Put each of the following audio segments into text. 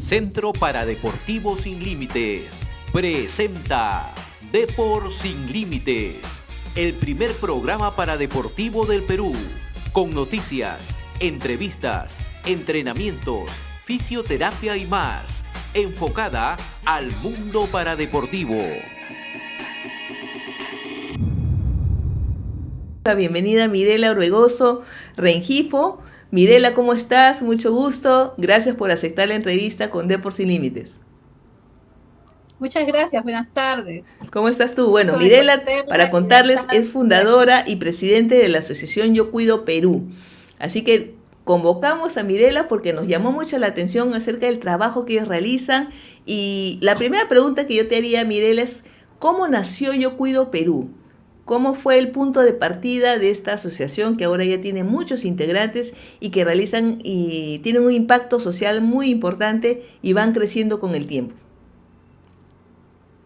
Centro Paradeportivo Sin Límites presenta Depor Sin Límites, el primer programa paradeportivo del Perú, con noticias, entrevistas, entrenamientos, fisioterapia y más, enfocada al mundo paradeportivo. La bienvenida a Mirela Orbegoso Rengifo. Mirela, ¿cómo estás? Mucho gusto. Gracias por aceptar la entrevista con Depor Sin Límites. Muchas gracias, buenas tardes. ¿Cómo estás tú? Bueno, Gusto de Mirela, conocerla para y de contarles, estar es fundadora y presidente de la Asociación Yo Cuido Perú. Así que convocamos a Mirela porque nos llamó mucho la atención acerca del trabajo que ellos realizan. Y la primera pregunta que yo te haría, Mirela, es ¿cómo nació Yo Cuido Perú? ¿Cómo fue el punto de partida de esta asociación que ahora ya tiene muchos integrantes y que realizan y tienen un impacto social muy importante y van creciendo con el tiempo?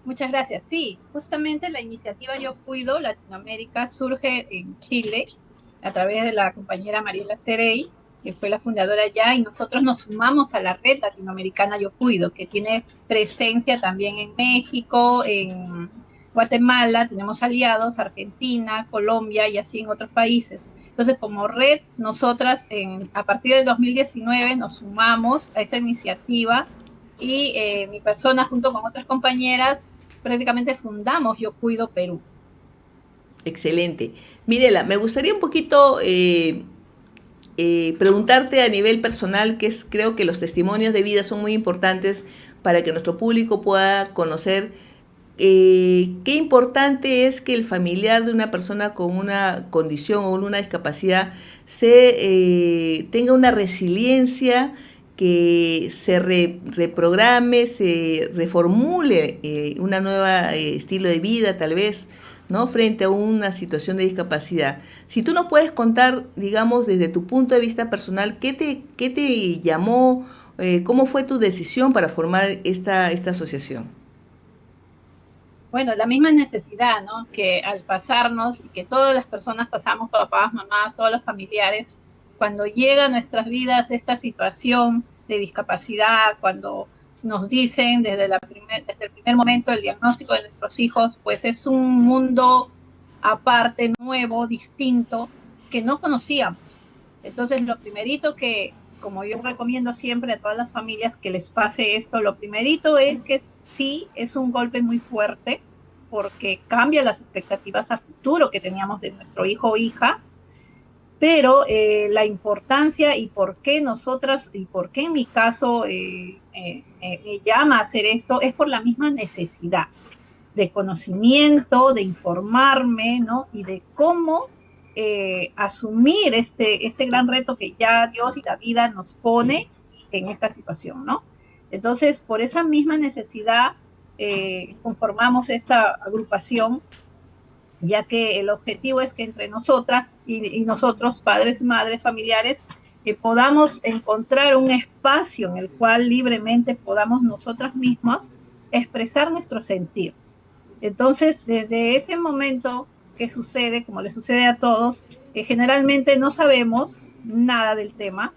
Muchas gracias. Sí, justamente la iniciativa Yo Cuido Latinoamérica surge en Chile a través de la compañera Mariela Cerey, que fue la fundadora ya, y nosotros nos sumamos a la red latinoamericana Yo Cuido, que tiene presencia también en México, en Guatemala, tenemos aliados, Argentina, Colombia y así en otros países. Entonces, como red, nosotras a partir del 2019 nos sumamos a esta iniciativa y mi persona junto con otras compañeras prácticamente fundamos Yo Cuido Perú. Excelente. Mirela, me gustaría un poquito preguntarte a nivel personal, creo que los testimonios de vida son muy importantes para que nuestro público pueda conocer qué importante es que el familiar de una persona con una condición o una discapacidad tenga una resiliencia, que se reprograme, se reformule una nueva estilo de vida tal vez, ¿no? Frente a una situación de discapacidad. Si tú nos puedes contar, digamos, desde tu punto de vista personal, ¿qué te llamó? ¿Cómo fue tu decisión para formar esta asociación? Bueno, la misma necesidad, ¿no? Que al pasarnos, y que todas las personas pasamos, papás, mamás, todos los familiares, cuando llega a nuestras vidas esta situación de discapacidad, cuando nos dicen desde el primer momento el diagnóstico de nuestros hijos, pues es un mundo aparte, nuevo, distinto, que no conocíamos. Entonces, lo primerito que, como yo recomiendo siempre a todas las familias que les pase esto, lo primerito es que sí es un golpe muy fuerte porque cambia las expectativas a futuro que teníamos de nuestro hijo o hija, pero la importancia y por qué nosotras, y por qué en mi caso me llama a hacer esto, es por la misma necesidad de conocimiento, de informarme, ¿no? Y de cómo asumir este gran reto que ya Dios y la vida nos pone en esta situación, ¿no? Entonces, por esa misma necesidad, conformamos esta agrupación, ya que el objetivo es que entre nosotras y nosotros, padres, madres, familiares, podamos encontrar un espacio en el cual libremente podamos nosotras mismas expresar nuestro sentir. Entonces, desde ese momento que sucede, como le sucede a todos, que generalmente no sabemos nada del tema,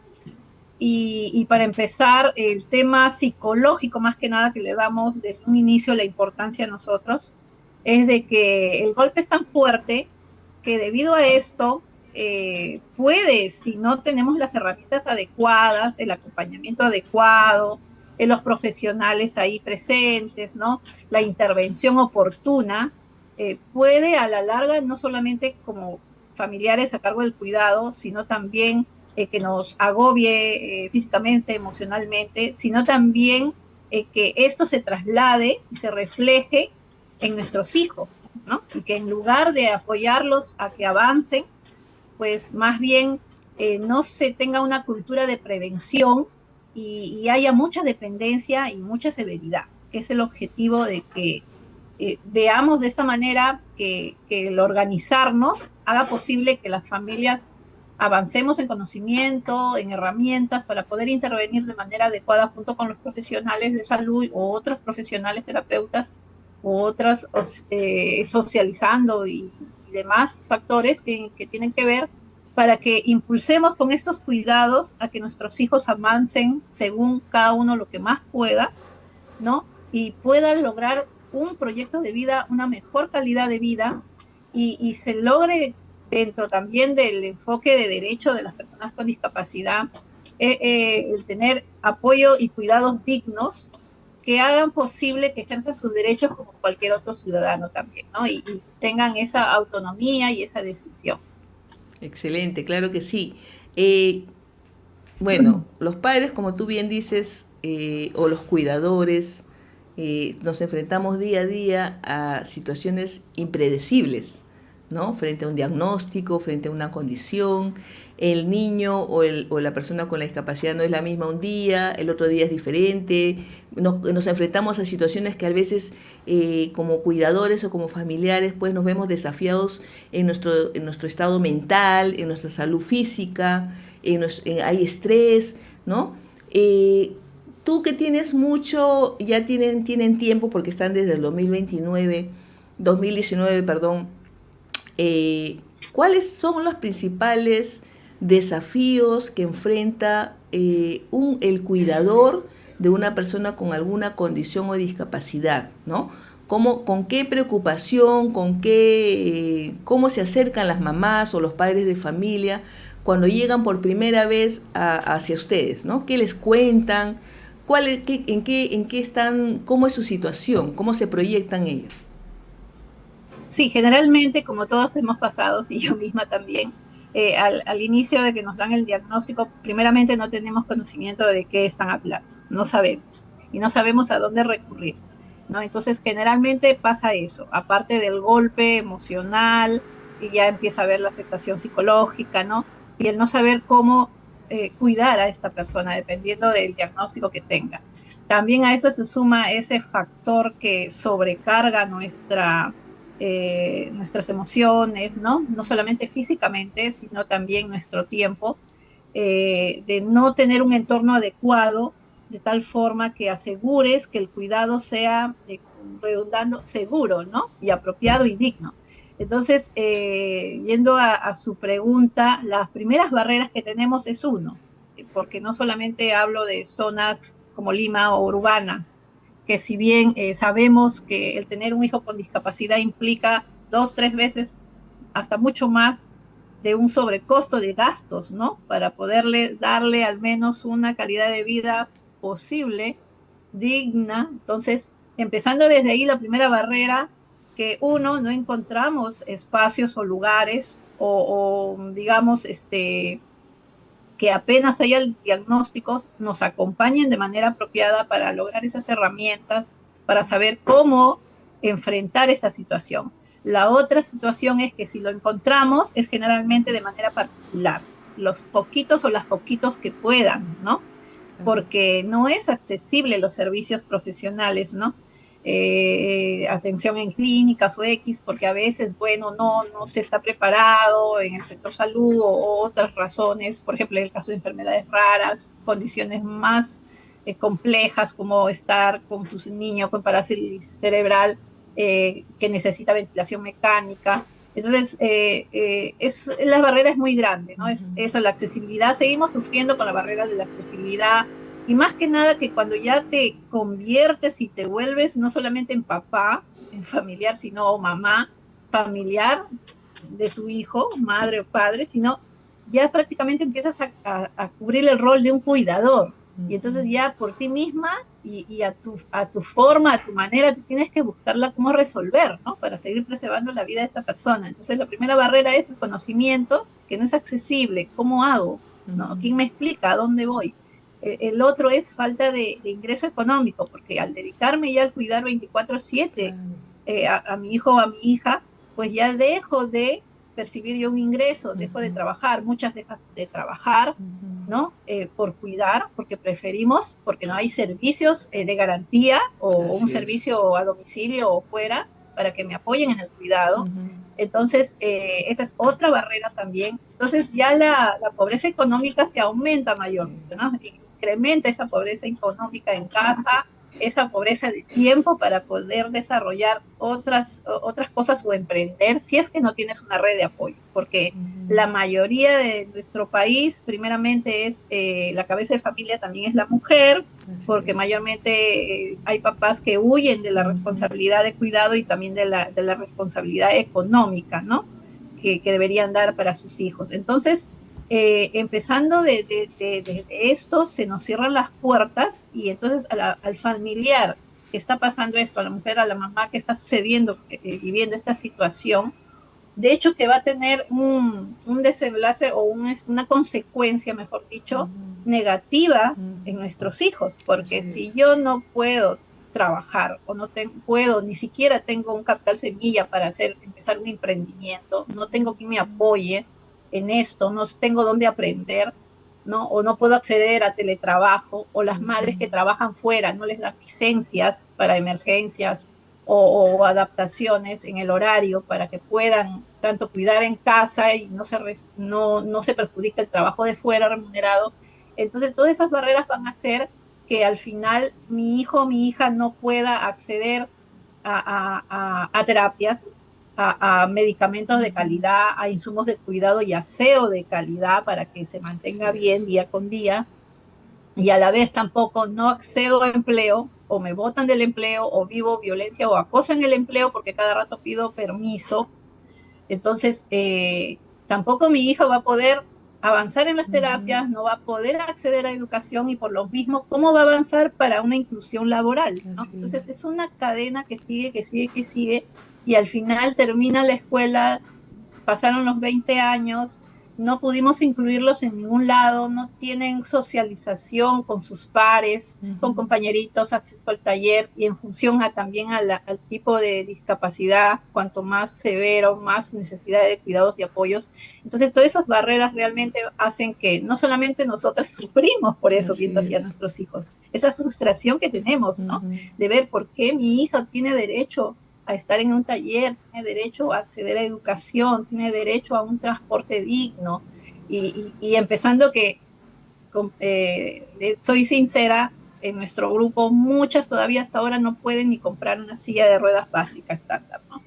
y para empezar, el tema psicológico, más que nada, que le damos desde un inicio la importancia a nosotros, es de que el golpe es tan fuerte que debido a esto, si no tenemos las herramientas adecuadas, el acompañamiento adecuado, los profesionales ahí presentes, ¿no? La intervención oportuna, puede a la larga, no solamente como familiares a cargo del cuidado, sino también que nos agobie físicamente, emocionalmente, sino también que esto se traslade y se refleje en nuestros hijos, ¿no? Y que en lugar de apoyarlos a que avancen, pues más bien no se tenga una cultura de prevención y haya mucha dependencia y mucha severidad, que es el objetivo de que veamos de esta manera que el organizarnos haga posible que las familias avancemos en conocimiento, en herramientas para poder intervenir de manera adecuada junto con los profesionales de salud o otros profesionales terapeutas u otros socializando y demás factores que tienen que ver para que impulsemos con estos cuidados a que nuestros hijos avancen según cada uno lo que más pueda, ¿no? Y puedan lograr un proyecto de vida, una mejor calidad de vida, y se logre dentro también del enfoque de derecho de las personas con discapacidad, el tener apoyo y cuidados dignos que hagan posible que ejerzan sus derechos como cualquier otro ciudadano también, ¿no? Y tengan esa autonomía y esa decisión. Excelente, claro que sí. Bueno, los padres, como tú bien dices, o los cuidadores, nos enfrentamos día a día a situaciones impredecibles, ¿no? Frente a un diagnóstico, frente a una condición. El niño o la persona con la discapacidad no es la misma un día, el otro día es diferente. Nos enfrentamos a situaciones que a veces como cuidadores o como familiares pues nos vemos desafiados en nuestro estado mental, en nuestra salud física, hay estrés, ¿no? Tú que tienes mucho, ya tienen tiempo porque están desde el 2019, perdón. ¿Cuáles son los principales desafíos que enfrenta el cuidador de una persona con alguna condición o discapacidad, ¿no? ¿Con qué preocupación, cómo se acercan las mamás o los padres de familia cuando llegan por primera vez hacia ustedes, ¿no? ¿Qué les cuentan? ¿En qué están? ¿Cómo es su situación? ¿Cómo se proyectan ellos? Sí, generalmente, como todos hemos pasado, sí, yo misma también, al inicio de que nos dan el diagnóstico, primeramente no tenemos conocimiento de qué están hablando, no sabemos, y no sabemos a dónde recurrir, ¿no? Entonces, generalmente pasa eso, aparte del golpe emocional, y ya empieza a haber la afectación psicológica, ¿no? Y el no saber cómo cuidar a esta persona, dependiendo del diagnóstico que tenga. También a eso se suma ese factor que sobrecarga nuestras emociones, ¿no? No solamente físicamente, sino también nuestro tiempo, de no tener un entorno adecuado, de tal forma que asegures que el cuidado sea, redundando, seguro, ¿no? Y apropiado y digno. Entonces, yendo a su pregunta, las primeras barreras que tenemos es porque no solamente hablo de zonas como Lima o urbana, que si bien sabemos que el tener un hijo con discapacidad implica 2, 3 veces, hasta mucho más, de un sobrecosto de gastos, ¿no? Para poderle darle al menos una calidad de vida posible, digna. Entonces, empezando desde ahí, la primera barrera, que no encontramos espacios o lugares o digamos, que apenas haya diagnósticos, nos acompañen de manera apropiada para lograr esas herramientas, para saber cómo enfrentar esta situación. La otra situación es que si lo encontramos, es generalmente de manera particular, los poquitos o las poquitos que puedan, ¿no? Porque no es accesible los servicios profesionales, ¿no? Atención en clínicas o X, porque a veces, bueno, no se está preparado en el sector salud o otras razones, por ejemplo, en el caso de enfermedades raras, condiciones más complejas como estar con tu niño con parálisis cerebral que necesita ventilación mecánica. Entonces, la barrera es muy grande, ¿no? Es la accesibilidad. Seguimos sufriendo con la barrera de la accesibilidad. Y más que nada que cuando ya te conviertes y te vuelves no solamente en papá, en familiar, sino mamá, familiar de tu hijo, madre o padre, sino ya prácticamente empiezas a cubrir el rol de un cuidador. Y entonces ya por ti misma y a tu forma, a tu manera, tú tienes que buscarla cómo resolver, ¿no? Para seguir preservando la vida de esta persona. Entonces la primera barrera es el conocimiento, que no es accesible. ¿Cómo hago? ¿No? ¿Quién me explica a dónde voy? El otro es falta de ingreso económico, porque al dedicarme ya al cuidar 24/7 a mi hijo o a mi hija, pues ya dejo de percibir yo un ingreso, dejo de trabajar, muchas dejan de trabajar, ¿no? Por cuidar, porque preferimos, porque no hay servicios de garantía o un servicio a domicilio o fuera para que me apoyen en el cuidado. Entonces, esta es otra barrera también. Entonces, ya la pobreza económica se aumenta mayormente, ¿no? Incrementa esa pobreza económica en casa, esa pobreza de tiempo para poder desarrollar otras cosas o emprender, si es que no tienes una red de apoyo, porque la mayoría de nuestro país, primeramente es la cabeza de familia también es la mujer, porque mayormente hay papás que huyen de la responsabilidad de cuidado y también de la responsabilidad económica, ¿no? Que deberían dar para sus hijos. Entonces, empezando de esto, se nos cierran las puertas y entonces al familiar que está pasando esto, a la mujer, a la mamá que está sucediendo, viviendo esta situación, de hecho que va a tener un desenlace o una consecuencia, mejor dicho, negativa en nuestros hijos, porque si yo no puedo trabajar o no puedo, ni siquiera tengo un capital semilla para empezar un emprendimiento, no tengo quien me apoye en esto, no tengo dónde aprender, ¿no? O no puedo acceder a teletrabajo, o las madres que trabajan fuera no les dan licencias para emergencias o adaptaciones en el horario para que puedan tanto cuidar en casa y no se perjudica el trabajo de fuera remunerado. Entonces, todas esas barreras van a hacer que al final mi hijo o mi hija no pueda acceder a terapias, a medicamentos de calidad, a insumos de cuidado y aseo de calidad para que se mantenga bien día con día, y a la vez tampoco no accedo a empleo, o me botan del empleo, o vivo violencia o acoso en el empleo porque cada rato pido permiso. Entonces, tampoco mi hija va a poder avanzar en las terapias, no va a poder acceder a educación y por lo mismo, ¿cómo va a avanzar para una inclusión laboral, ¿no? Entonces, es una cadena que sigue, que sigue, que sigue, y al final termina la escuela, pasaron los 20 años, no pudimos incluirlos en ningún lado, no tienen socialización con sus pares, con compañeritos, acceso al taller y en función también al tipo de discapacidad, cuanto más severo, más necesidad de cuidados y apoyos. Entonces, todas esas barreras realmente hacen que no solamente nosotras sufrimos por eso viendo hacia nuestros hijos, esa frustración que tenemos, ¿no? De ver por qué mi hija tiene derecho a estar en un taller, tiene derecho a acceder a educación, tiene derecho a un transporte digno. Y empezando que, soy sincera, en nuestro grupo muchas todavía hasta ahora no pueden ni comprar una silla de ruedas básica estándar, ¿no?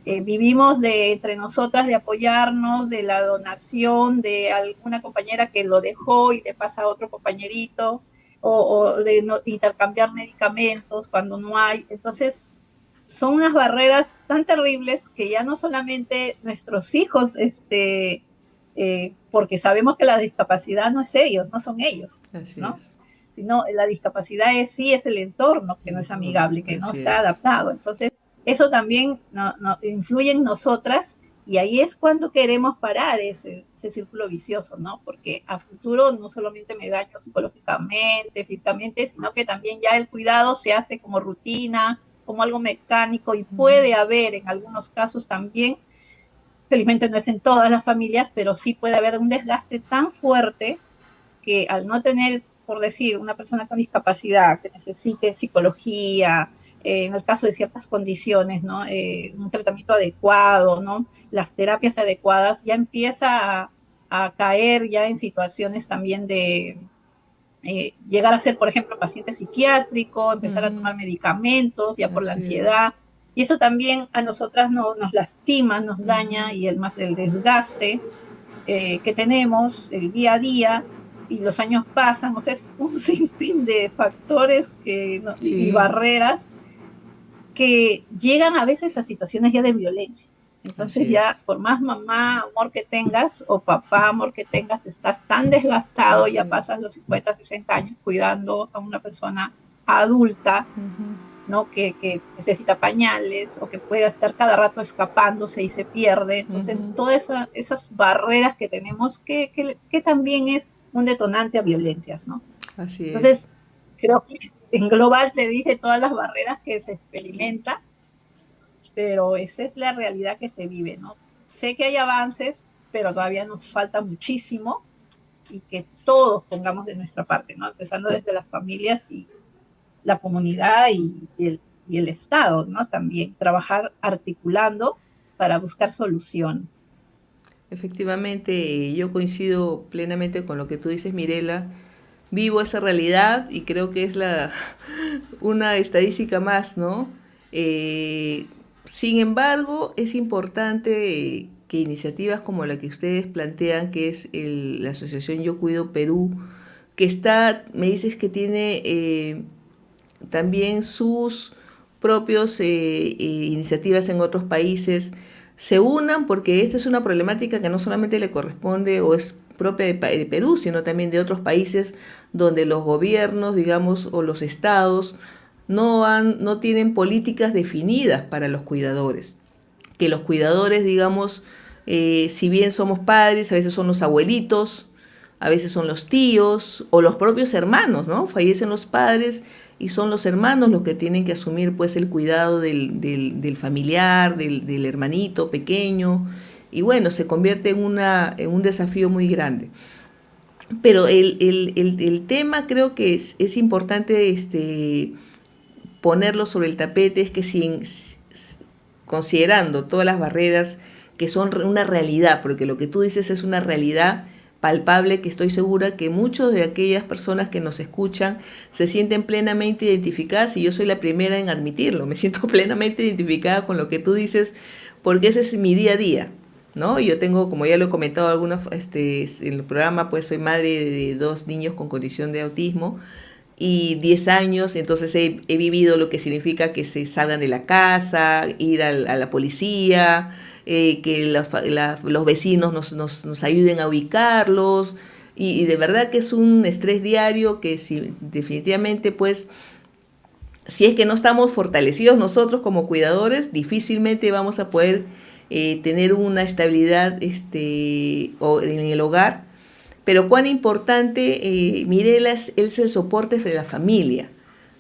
Vivimos entre nosotras de apoyarnos, de la donación de alguna compañera que lo dejó y le pasa a otro compañerito, o de intercambiar medicamentos cuando no hay. Entonces, son unas barreras tan terribles que ya no solamente nuestros hijos, porque sabemos que la discapacidad no es ellos, no son ellos, ¿no? Sino la discapacidad es el entorno que no es amigable, que no está adaptado. Entonces, eso también influye en nosotras y ahí es cuando queremos parar ese círculo vicioso, ¿no? Porque a futuro no solamente me daño psicológicamente, físicamente, sino que también ya el cuidado se hace como rutina, como algo mecánico y puede haber en algunos casos también, felizmente no es en todas las familias, pero sí puede haber un desgaste tan fuerte que al no tener, por decir, una persona con discapacidad que necesite psicología, en el caso de ciertas condiciones, ¿no? Un tratamiento adecuado, ¿no? Las terapias adecuadas, ya empieza a caer ya en situaciones también de llegar a ser, por ejemplo, paciente psiquiátrico, empezar a tomar medicamentos ya por la ansiedad. Y eso también a nosotras nos lastima, nos daña, y el desgaste que tenemos el día a día, y los años pasan, o sea, es un sinfín de factores y barreras que llegan a veces a situaciones ya de violencia. Entonces ya, por más mamá amor que tengas o papá amor que tengas, estás tan desgastado, ya pasan los 50, 60 años cuidando a una persona adulta, ¿no? Que necesita pañales o que pueda estar cada rato escapándose y se pierde. Entonces, todas esas barreras que tenemos que también es un detonante a violencias, ¿no? Entonces, creo que en global te dije todas las barreras que se experimentan, pero esa es la realidad que se vive, ¿no? Sé que hay avances, pero todavía nos falta muchísimo, y que todos pongamos de nuestra parte, ¿no? Empezando desde las familias y la comunidad y el Estado, ¿no? También trabajar articulando para buscar soluciones. Efectivamente, yo coincido plenamente con lo que tú dices, Mirela. vivo esa realidad y creo que es una estadística más, ¿no? Sin embargo, es importante que iniciativas como la que ustedes plantean, que es la Asociación Yo Cuido Perú, que me dices que tiene también sus propios iniciativas en otros países, se unan porque esta es una problemática que no solamente le corresponde o es propia de Perú, sino también de otros países donde los gobiernos, digamos, o los estados no tienen políticas definidas para los cuidadores. Que los cuidadores, digamos, si bien somos padres, a veces son los abuelitos, a veces son los tíos o los propios hermanos, ¿no? Fallecen los padres y son los hermanos los que tienen que asumir pues el cuidado del familiar, del hermanito pequeño, y bueno, se convierte en un desafío muy grande. Pero el tema creo que es importante ponerlo sobre el tapete, es que considerando todas las barreras que son una realidad, porque lo que tú dices es una realidad palpable, que estoy segura que muchas de aquellas personas que nos escuchan se sienten plenamente identificadas, y yo soy la primera en admitirlo, me siento plenamente identificada con lo que tú dices, porque ese es mi día a día, ¿no? Yo tengo, como ya lo he comentado en el programa, pues soy madre de 2 niños con condición de autismo y 10 años, entonces he vivido lo que significa que se salgan de la casa, ir a la policía, que los vecinos nos ayuden a ubicarlos, y de verdad que es un estrés diario que definitivamente pues si es que no estamos fortalecidos nosotros como cuidadores, difícilmente vamos a poder tener una estabilidad en el hogar. Pero cuán importante, Mirela, es el soporte de la familia,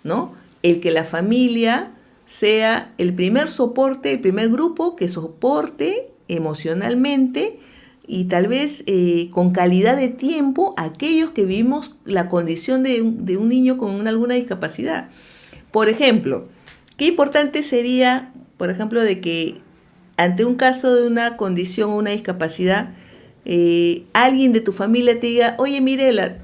¿no? El que la familia sea el primer soporte, el primer grupo que soporte emocionalmente y tal vez con calidad de tiempo a aquellos que vivimos la condición de un niño con alguna discapacidad. Por ejemplo, qué importante sería, por ejemplo, de que ante un caso de una condición o una discapacidad, alguien de tu familia te diga, oye Mirela,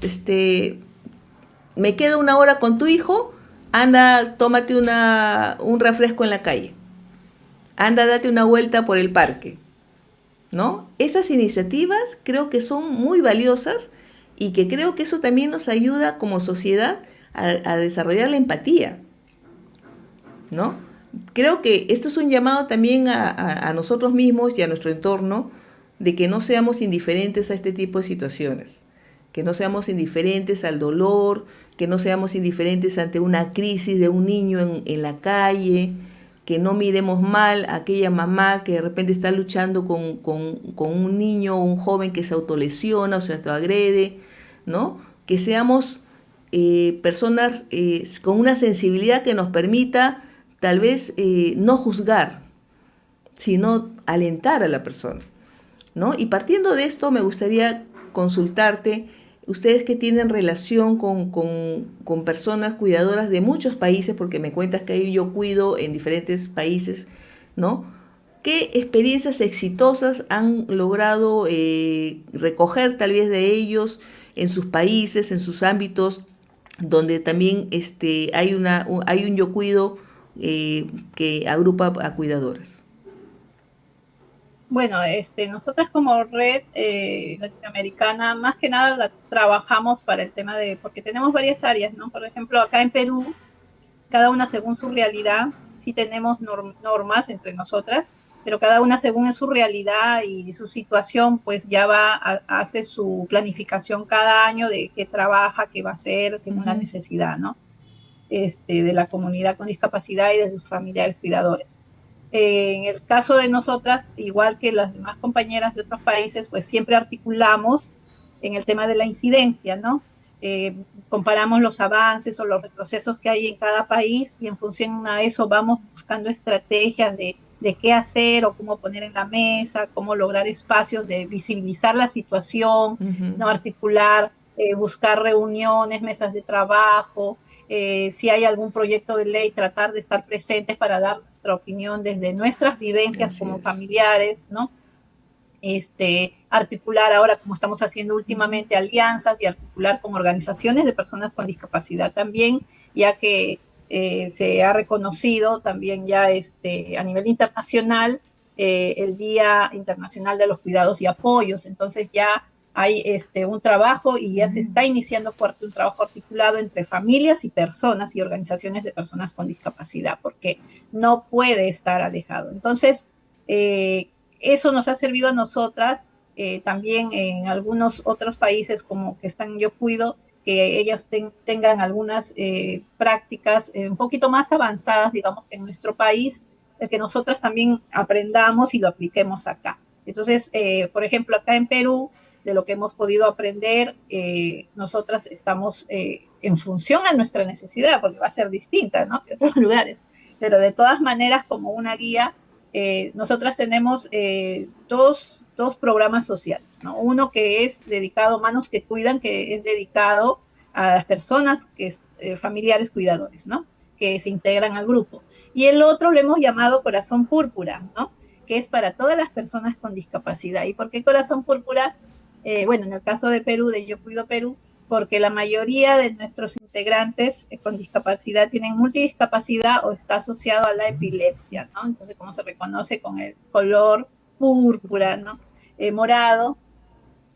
me quedo 1 hora con tu hijo, anda, tómate un refresco en la calle, anda, date una vuelta por el parque, ¿no? Esas iniciativas creo que son muy valiosas y que creo que eso también nos ayuda como sociedad a desarrollar la empatía, ¿no? Creo que esto es un llamado también a nosotros mismos y a nuestro entorno, de que no seamos indiferentes a este tipo de situaciones, que no seamos indiferentes al dolor, que no seamos indiferentes ante una crisis de un niño en la calle, que no miremos mal a aquella mamá que de repente está luchando con un niño o un joven que se autolesiona o se autoagrede, ¿no? Que seamos personas con una sensibilidad que nos permita tal vez no juzgar, sino alentar a la persona, ¿no? Y partiendo de esto me gustaría consultarte, ustedes que tienen relación con personas cuidadoras de muchos países, porque me cuentas que ahí yo cuido en diferentes países, ¿no? ¿Qué experiencias exitosas han logrado recoger tal vez de ellos en sus países, en sus ámbitos, donde también hay un yo cuido que agrupa a cuidadoras? Bueno, nosotras como red latinoamericana, más que nada trabajamos para el tema porque tenemos varias áreas, ¿no? Por ejemplo, acá en Perú, cada una según su realidad, sí tenemos normas entre nosotras, pero cada una según es su realidad y su situación, pues ya hace su planificación cada año de qué trabaja, qué va a hacer, según la necesidad, ¿no? De la comunidad con discapacidad y de sus familiares cuidadores. En el caso de nosotras, igual que las demás compañeras de otros países, pues siempre articulamos en el tema de la incidencia, ¿no? Comparamos los avances o los retrocesos que hay en cada país y en función a eso vamos buscando estrategias de qué hacer o cómo poner en la mesa, cómo lograr espacios de visibilizar la situación, no articular, buscar reuniones, mesas de trabajo, si hay algún proyecto de ley, tratar de estar presentes para dar nuestra opinión desde nuestras vivencias como familiares, ¿no? articular ahora, como estamos haciendo últimamente, alianzas y articular con organizaciones de personas con discapacidad también, ya que se ha reconocido también ya a nivel internacional el Día Internacional de los Cuidados y Apoyos. Entonces ya hay un trabajo y ya se está iniciando fuerte un trabajo articulado entre familias y personas y organizaciones de personas con discapacidad, porque no puede estar alejado. Entonces, eso nos ha servido a nosotras, también en algunos otros países como que están Yo Cuido, que ellos tengan algunas prácticas un poquito más avanzadas, digamos, que en nuestro país, que nosotras también aprendamos y lo apliquemos acá. Entonces, por ejemplo, acá en Perú, de lo que hemos podido aprender, nosotras estamos en función a nuestra necesidad, porque va a ser distinta, ¿no?, que otros lugares. Pero de todas maneras, como una guía, nosotras tenemos dos programas sociales, ¿no? Uno que es dedicado a Manos que Cuidan, que es dedicado a las personas familiares cuidadores, ¿no?, que se integran al grupo. Y el otro lo hemos llamado Corazón Púrpura, ¿no?, que es para todas las personas con discapacidad. ¿Y por qué Corazón Púrpura? Bueno, en el caso de Perú, de Yo Cuido Perú, porque la mayoría de nuestros integrantes con discapacidad tienen multidiscapacidad o está asociado a la epilepsia, ¿no? Entonces, como se reconoce con el color púrpura, ¿no?, morado,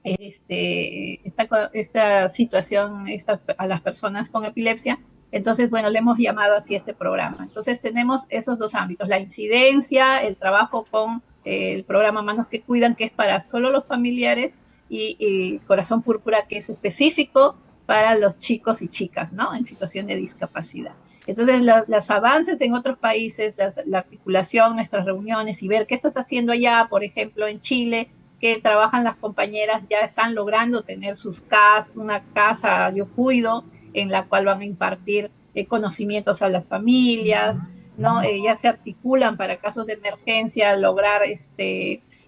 esta situación a las personas con epilepsia. Entonces, bueno, le hemos llamado así este programa. Entonces, tenemos esos dos ámbitos, la incidencia, el trabajo con el programa Manos que Cuidan, que es para solo los familiares, y Corazón Púrpura, que es específico para los chicos y chicas, ¿no?, en situación de discapacidad. Entonces, los avances en otros países, la articulación, nuestras reuniones y ver qué estás haciendo allá, por ejemplo, en Chile, que trabajan las compañeras, ya están logrando tener una casa Yo Cuido, en la cual van a impartir conocimientos a las familias, ¿no? Ya se articulan para casos de emergencia, lograr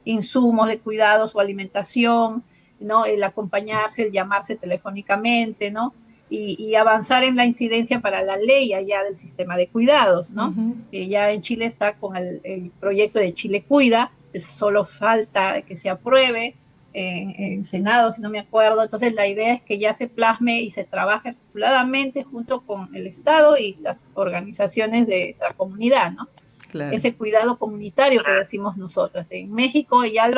insumos de cuidados o alimentación, ¿no?, el acompañarse, el llamarse telefónicamente, ¿no?, y avanzar en la incidencia para la ley allá del sistema de cuidados, ¿no? Ya en Chile está con el proyecto de Chile Cuida, solo falta que se apruebe en Senado, si no me acuerdo. Entonces la idea es que ya se plasme y se trabaje articuladamente junto con el Estado y las organizaciones de la comunidad, ¿no? Claro. Ese cuidado comunitario que decimos nosotras. En México ya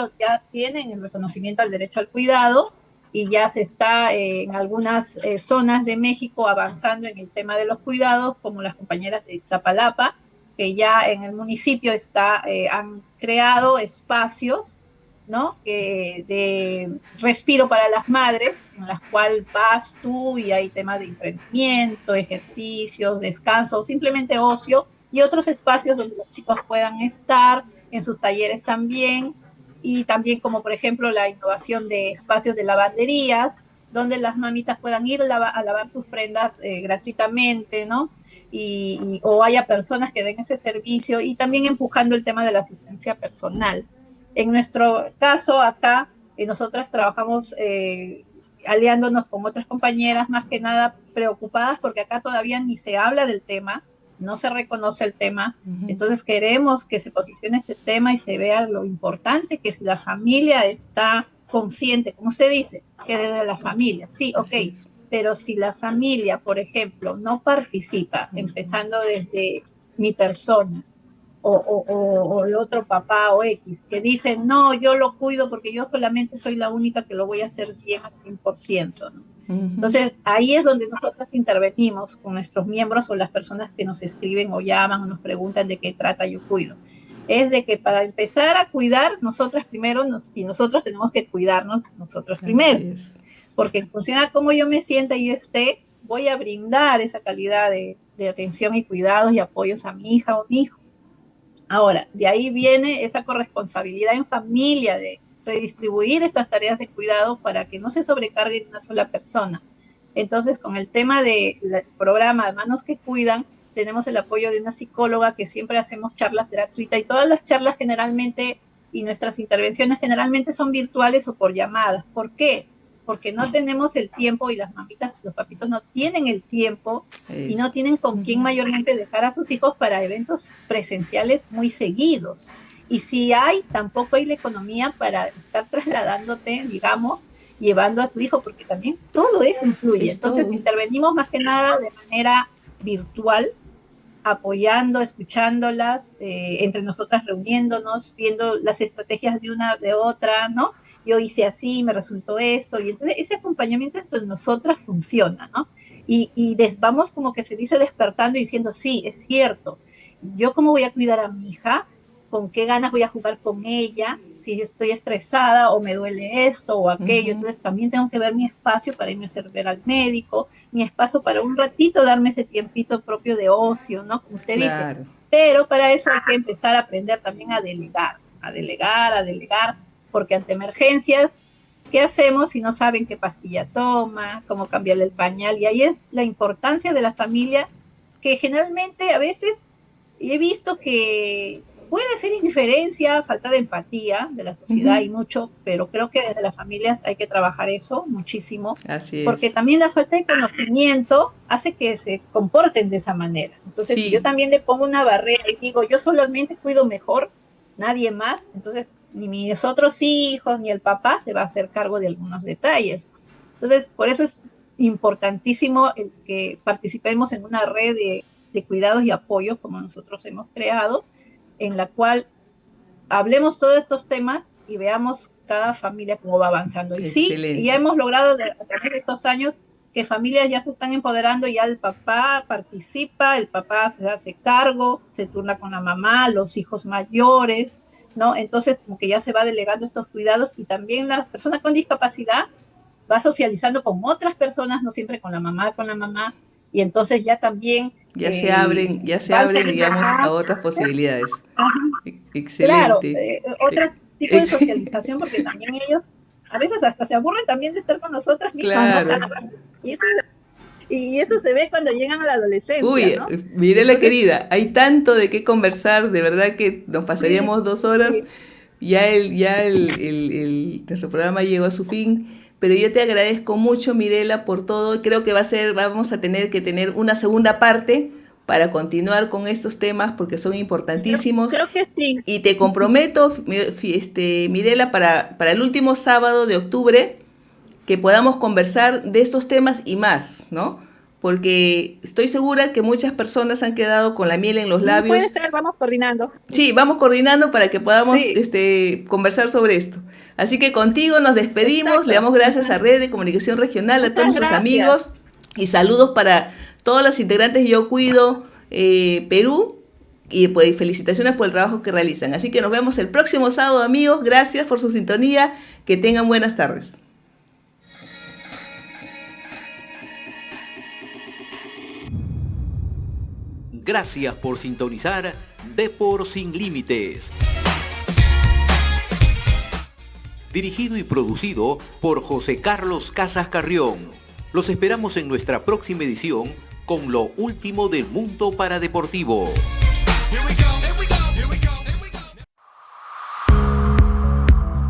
tienen el reconocimiento al derecho al cuidado y ya se está en algunas zonas de México avanzando en el tema de los cuidados, como las compañeras de Iztapalapa, que ya en el municipio han creado espacios, ¿no?, de respiro para las madres, en las cuales vas tú y hay temas de emprendimiento, ejercicios, descanso o simplemente ocio, y otros espacios donde los chicos puedan estar, en sus talleres también, y también como por ejemplo la innovación de espacios de lavanderías, donde las mamitas puedan ir a lavar sus prendas gratuitamente, ¿no?, o haya personas que den ese servicio, y también empujando el tema de la asistencia personal. En nuestro caso acá, nosotras trabajamos aliándonos con otras compañeras, más que nada preocupadas porque acá todavía ni se habla del tema, no se reconoce el tema. Entonces queremos que se posicione este tema y se vea lo importante que si la familia está consciente, como usted dice, que desde la familia, sí, ok, pero si la familia, por ejemplo, no participa, empezando desde mi persona, o el otro papá o X, que dicen, no, yo lo cuido porque yo solamente soy la única que lo voy a hacer bien al 100%, ¿no? Entonces, ahí es donde nosotros intervenimos con nuestros miembros o las personas que nos escriben o llaman o nos preguntan de qué trata Yo Cuido. Es de que para empezar a cuidar, nosotras primero y nosotros tenemos que cuidarnos nosotros primero. Porque en función a cómo yo me sienta y yo esté, voy a brindar esa calidad de atención y cuidados y apoyos a mi hija o mi hijo. Ahora, de ahí viene esa corresponsabilidad en familia de redistribuir estas tareas de cuidado para que no se sobrecargue una sola persona. Entonces, con el tema del programa de Manos que Cuidan, tenemos el apoyo de una psicóloga que siempre hacemos charlas gratuitas, y todas las charlas generalmente y nuestras intervenciones generalmente son virtuales o por llamadas. ¿Por qué? Porque no tenemos el tiempo, y las mamitas y los papitos no tienen el tiempo y no tienen con quién mayormente dejar a sus hijos para eventos presenciales muy seguidos. Y si hay, tampoco hay la economía para estar trasladándote, digamos, llevando a tu hijo, porque también todo eso influye. Entonces intervenimos más que nada de manera virtual, apoyando, escuchándolas, entre nosotras reuniéndonos, viendo las estrategias de una de otra, ¿no? Yo hice así, me resultó esto, y entonces ese acompañamiento entre nosotras funciona, ¿no? Y vamos como que se dice despertando y diciendo, sí, es cierto, yo cómo voy a cuidar a mi hija, con qué ganas voy a jugar con ella, si estoy estresada o me duele esto o aquello, entonces también tengo que ver mi espacio para irme a ver al médico, mi espacio para un ratito darme ese tiempito propio de ocio, ¿no? Como usted dice, pero para eso hay que empezar a aprender también a delegar, porque ante emergencias, ¿qué hacemos si no saben qué pastilla toma, cómo cambiarle el pañal? Y ahí es la importancia de la familia, que generalmente a veces he visto que puede ser indiferencia, falta de empatía de la sociedad y mucho, pero creo que desde las familias hay que trabajar eso muchísimo, porque también la falta de conocimiento hace que se comporten de esa manera. Entonces, si yo también le pongo una barrera y digo, yo solamente cuido mejor, nadie más, entonces ni mis otros hijos ni el papá se va a hacer cargo de algunos detalles. Entonces, por eso es importantísimo el que participemos en una red de cuidados y apoyo como nosotros hemos creado, en la cual hablemos todos estos temas y veamos cada familia cómo va avanzando. Y excelente. Sí, ya hemos logrado a través de estos años que familias ya se están empoderando, ya el papá participa, el papá se hace cargo, se turna con la mamá, los hijos mayores, ¿no? Entonces como que ya se va delegando estos cuidados, y también la persona con discapacidad va socializando con otras personas, no siempre con la mamá, y entonces ya también se abren, digamos, a otras posibilidades. Excelente. Claro, otros tipos de socialización, porque también ellos a veces hasta se aburren también de estar con nosotras mismas. Claro. Y eso se ve cuando llegan a la adolescencia. Uy, ¿no? Mirela querida, hay tanto de qué conversar, de verdad que nos pasaríamos 2 horas. Sí. Nuestro programa llegó a su fin. Pero yo te agradezco mucho, Mirela, por todo. Creo que vamos a tener que tener una segunda parte para continuar con estos temas, porque son importantísimos. Creo que sí. Y te comprometo, Mirela, para el último sábado de octubre, que podamos conversar de estos temas y más, ¿no? Porque estoy segura que muchas personas han quedado con la miel en los labios. Puede ser, vamos coordinando. Sí, vamos coordinando para que podamos conversar sobre esto. Así que contigo nos despedimos. Exacto. Le damos gracias a Red de Comunicación Regional, a todos nuestros amigos, y saludos para todos los integrantes de Yo Cuido Perú, y pues felicitaciones por el trabajo que realizan. Así que nos vemos el próximo sábado, amigos. Gracias por su sintonía. Que tengan buenas tardes. Gracias por sintonizar Depor Sin Límites. Dirigido y producido por José Carlos Casas Carrión. Los esperamos en nuestra próxima edición con lo último del mundo paradeportivo. Here we go.